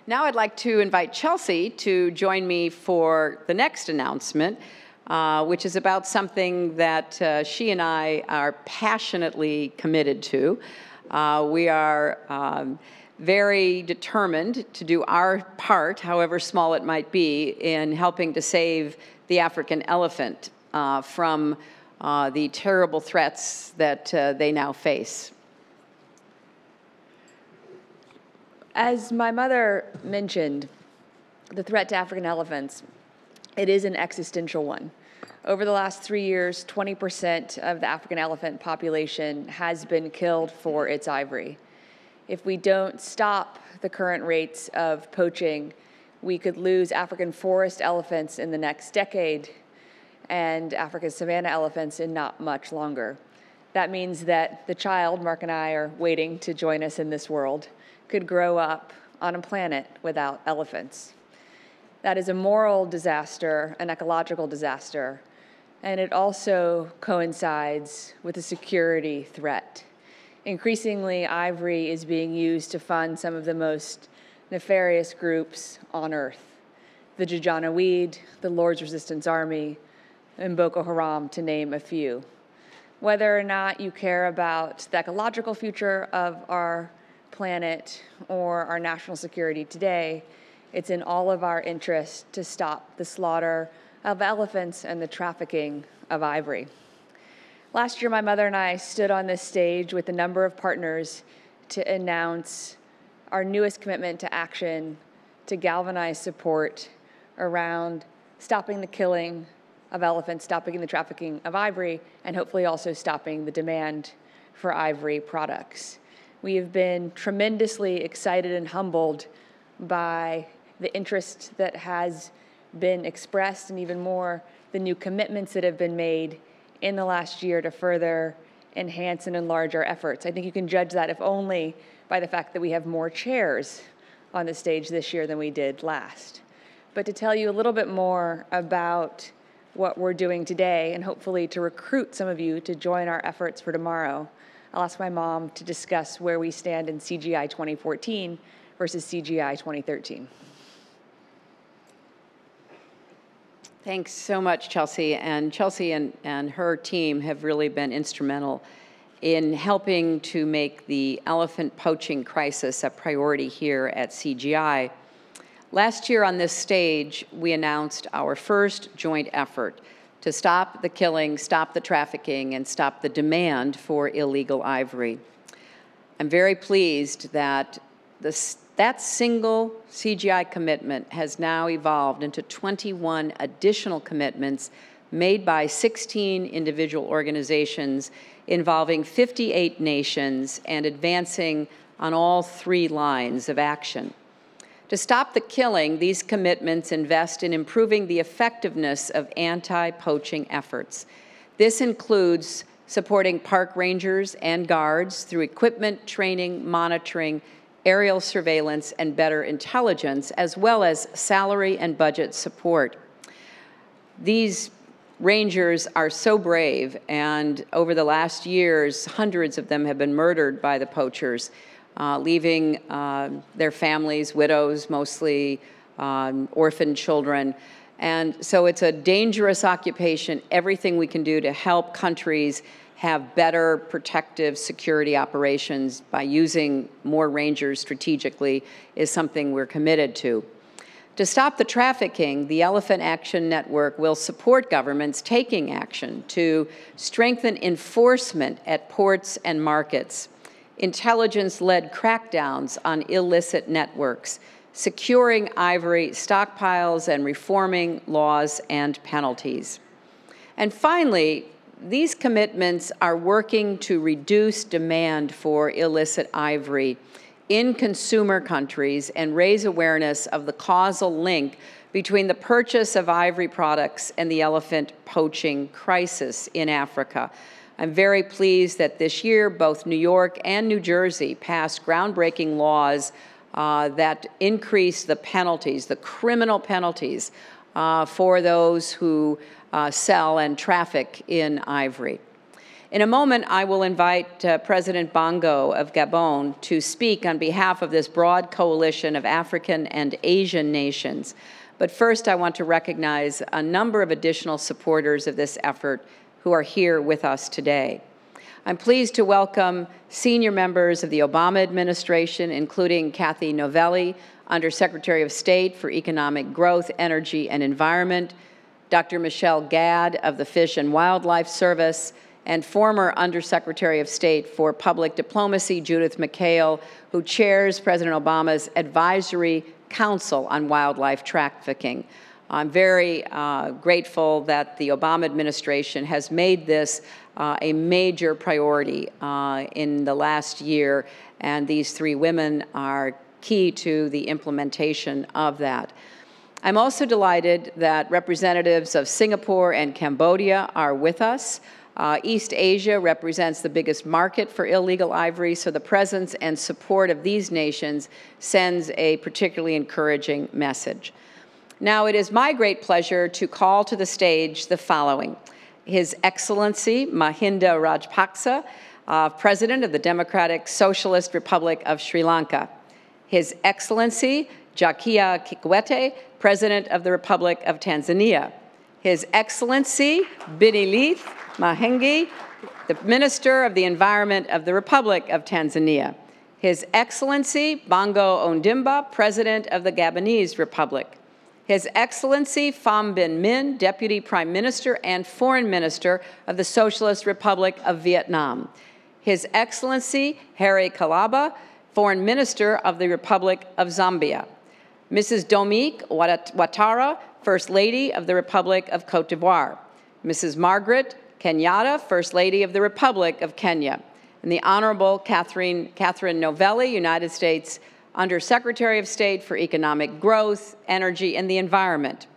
Now I'd like to invite Chelsea to join me for the next announcement, which is about something that she and I are passionately committed to. We are very determined to do our part, however small it might be, in helping to save the African elephant from the terrible threats that they now face. As my mother mentioned, the threat to African elephants, it is an existential one. Over the last 3 years, 20% of the African elephant population has been killed for its ivory. If we don't stop the current rates of poaching, we could lose African forest elephants in the next decade and African savanna elephants in not much longer. That means that the child Mark and I are waiting to join us in this world could grow up on a planet without elephants. That is a moral disaster, an ecological disaster, and it also coincides with a security threat. Increasingly, ivory is being used to fund some of the most nefarious groups on Earth: the Janjaweed, the Lord's Resistance Army, and Boko Haram, to name a few. Whether or not you care about the ecological future of our planet or our national security today, it's in all of our interest to stop the slaughter of elephants and the trafficking of ivory. Last year, my mother and I stood on this stage with a number of partners to announce our newest commitment to action to galvanize support around stopping the killing of elephants, stopping the trafficking of ivory, and hopefully also stopping the demand for ivory products. We have been tremendously excited and humbled by the interest that has been expressed, and even more, the new commitments that have been made in the last year to further enhance and enlarge our efforts. I think you can judge that if only by the fact that we have more chairs on the stage this year than we did last. But to tell you a little bit more about what we're doing today, and hopefully to recruit some of you to join our efforts for tomorrow, I'll ask my mom to discuss where we stand in CGI 2014 versus CGI 2013. Thanks so much, Chelsea. And Chelsea and her team have really been instrumental in helping to make the elephant poaching crisis a priority here at CGI. Last year on this stage, we announced our first joint effort to stop the killing, stop the trafficking, and stop the demand for illegal ivory. I'm very pleased that that single CGI commitment has now evolved into 21 additional commitments made by 16 individual organizations involving 58 nations and advancing on all 3 lines of action. To stop the killing, these commitments invest in improving the effectiveness of anti-poaching efforts. This includes supporting park rangers and guards through equipment, training, monitoring, aerial surveillance, and better intelligence, as well as salary and budget support. These rangers are so brave, and over the last years, hundreds of them have been murdered by the poachers, leaving their families, widows, mostly orphaned children. And so it's a dangerous occupation. Everything we can do to help countries have better protective security operations by using more rangers strategically is something we're committed to. To stop the trafficking, the Elephant Action Network will support governments taking action to strengthen enforcement at ports and markets, intelligence-led crackdowns on illicit networks, securing ivory stockpiles, and reforming laws and penalties. And finally, these commitments are working to reduce demand for illicit ivory in consumer countries and raise awareness of the causal link between the purchase of ivory products and the elephant poaching crisis in Africa. I'm very pleased that this year both New York and New Jersey passed groundbreaking laws that increase the penalties, the criminal penalties, for those who sell and traffic in ivory. In a moment, I will invite President Bongo of Gabon to speak on behalf of this broad coalition of African and Asian nations. But first, I want to recognize a number of additional supporters of this effort who are here with us today. I'm pleased to welcome senior members of the Obama administration, including Kathy Novelli, Undersecretary of State for Economic Growth, Energy, and Environment, Dr. Michelle Gadd of the Fish and Wildlife Service, and former Undersecretary of State for Public Diplomacy, Judith McHale, who chairs President Obama's Advisory Council on Wildlife Trafficking. I'm very grateful that the Obama administration has made this a major priority in the last year, and these three women are key to the implementation of that. I'm also delighted that representatives of Singapore and Cambodia are with us. East Asia represents the biggest market for illegal ivory, so the presence and support of these nations sends a particularly encouraging message. Now, it is my great pleasure to call to the stage the following: His Excellency Mahinda Rajapaksa, President of the Democratic Socialist Republic of Sri Lanka; His Excellency Jakaya Kikwete, President of the Republic of Tanzania; His Excellency Binilith Mahengi, the Minister of the Environment of the Republic of Tanzania; His Excellency Bongo Ondimba, President of the Gabonese Republic; His Excellency Pham Binh Minh, Deputy Prime Minister and Foreign Minister of the Socialist Republic of Vietnam; His Excellency Harry Kalaba, Foreign Minister of the Republic of Zambia; Mrs. Dominique Ouattara, First Lady of the Republic of Cote d'Ivoire; Mrs. Margaret Kenyatta, First Lady of the Republic of Kenya; and the Honorable Catherine Novelli, United States Undersecretary of State for Economic Growth, Energy, and the Environment.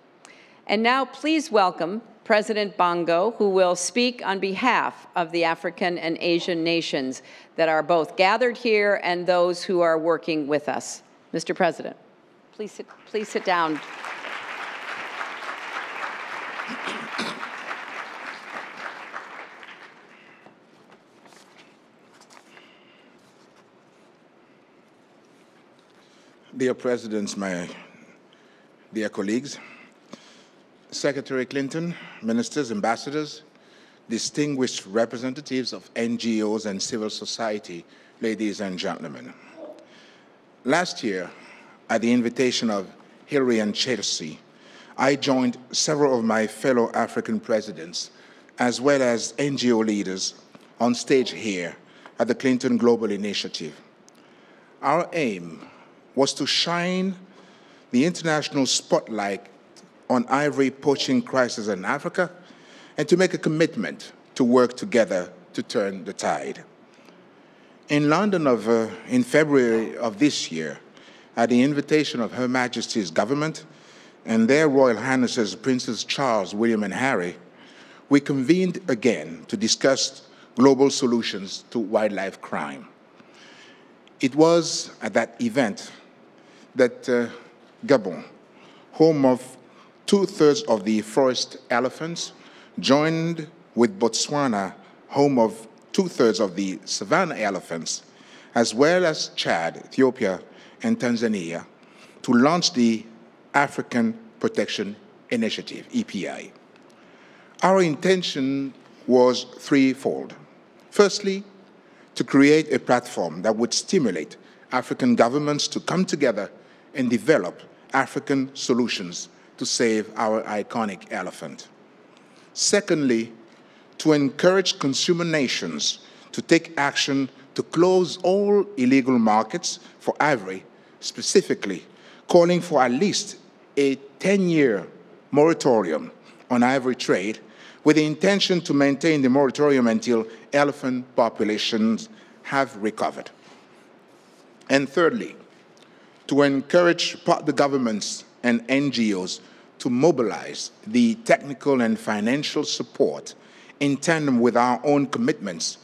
And now please welcome President Bongo, who will speak on behalf of the African and Asian nations that are both gathered here and those who are working with us. Mr. President, please sit down. Dear Presidents, my dear colleagues, Secretary Clinton, ministers, ambassadors, distinguished representatives of NGOs and civil society, ladies and gentlemen. Last year, at the invitation of Hillary and Chelsea, I joined several of my fellow African presidents, as well as NGO leaders, on stage here at the Clinton Global Initiative. Our aim was to shine the international spotlight on ivory poaching crisis in Africa and to make a commitment to work together to turn the tide. In London in February of this year, at the invitation of Her Majesty's government and their Royal Highnesses Princes Charles, William, and Harry, we convened again to discuss global solutions to wildlife crime. It was at that event that Gabon, home of 2/3 of the forest elephants, joined with Botswana, home of 2/3 of the savanna elephants, as well as Chad, Ethiopia, and Tanzania, to launch the African Protection Initiative, EPI. Our intention was threefold. Firstly, to create a platform that would stimulate African governments to come together and develop African solutions to save our iconic elephant. Secondly, to encourage consumer nations to take action to close all illegal markets for ivory, specifically calling for at least a 10-year moratorium on ivory trade, with the intention to maintain the moratorium until elephant populations have recovered. And thirdly, to encourage partner governments and NGOs to mobilize the technical and financial support in tandem with our own commitments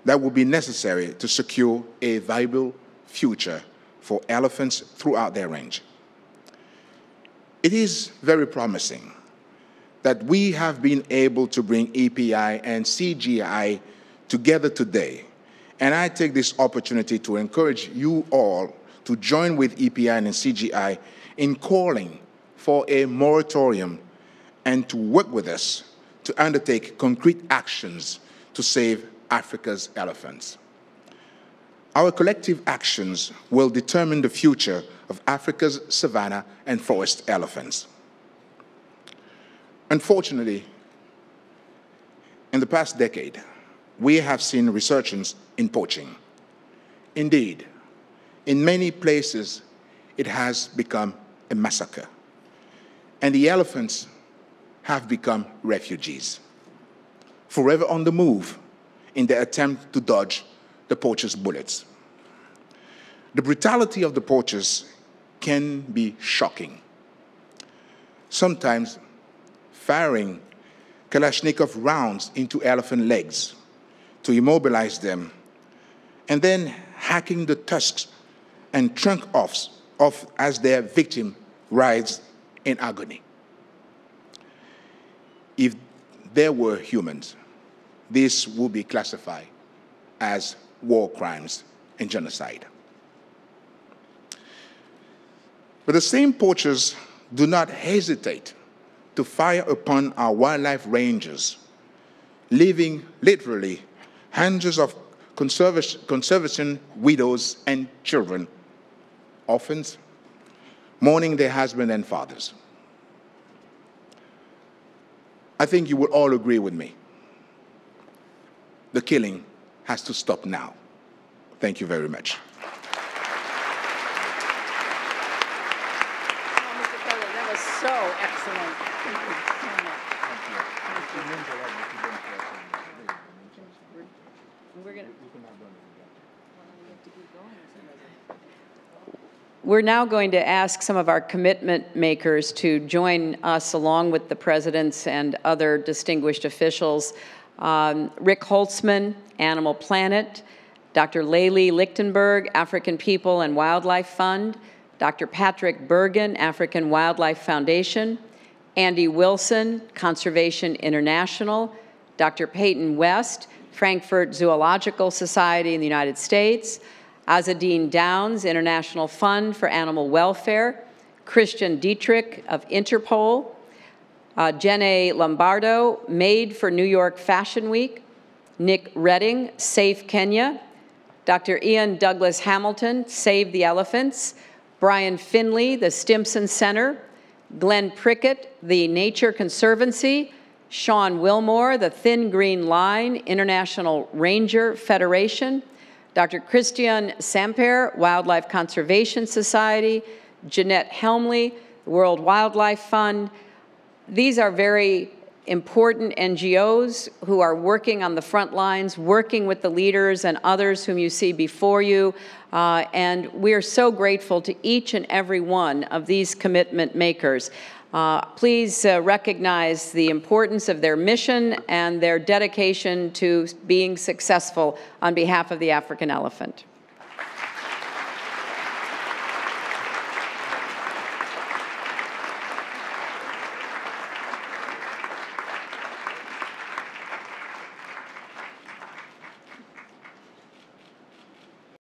that will be necessary to secure a viable future for elephants throughout their range. It is very promising that we have been able to bring EPI and CGI together today. And I take this opportunity to encourage you all to join with EPI and CGI in calling for a moratorium and to work with us to undertake concrete actions to save Africa's elephants. Our collective actions will determine the future of Africa's savanna and forest elephants. Unfortunately, in the past decade, we have seen resurgence in poaching. Indeed, in many places, it has become a massacre, and the elephants have become refugees, forever on the move in their attempt to dodge the poachers' bullets. The brutality of the poachers can be shocking, sometimes firing Kalashnikov rounds into elephant legs to immobilize them, and then hacking the tusks and trunk off as their victim writhes in agony. If there were humans, this would be classified as war crimes and genocide. But the same poachers do not hesitate to fire upon our wildlife rangers, leaving literally hundreds of conservation widows and children, orphans, mourning their husbands and fathers. I think you will all agree with me. The killing has to stop now. Thank you very much. Mr. President, that was so excellent. Thank you so much. We're now going to ask some of our commitment makers to join us along with the presidents and other distinguished officials. Rick Holtzman, Animal Planet, Dr. Layli Lichtenberg, African People and Wildlife Fund, Dr. Patrick Bergen, African Wildlife Foundation, Andy Wilson, Conservation International, Dr. Peyton West, Frankfurt Zoological Society in the United States, Azadine Downs, International Fund for Animal Welfare, Christian Dietrich of Interpol, Jenny Lombardo, Made for New York Fashion Week, Nick Redding, Safe Kenya, Dr. Ian Douglas Hamilton, Save the Elephants, Brian Finley, the Stimson Center, Glenn Prickett, the Nature Conservancy, Sean Wilmore, the Thin Green Line, International Ranger Federation, Dr. Christian Samper, Wildlife Conservation Society, Jeanette Helmley, World Wildlife Fund. These are very important NGOs who are working on the front lines, working with the leaders and others whom you see before you. And we are so grateful to each and every one of these commitment makers. Please recognize the importance of their mission and their dedication to being successful on behalf of the African elephant.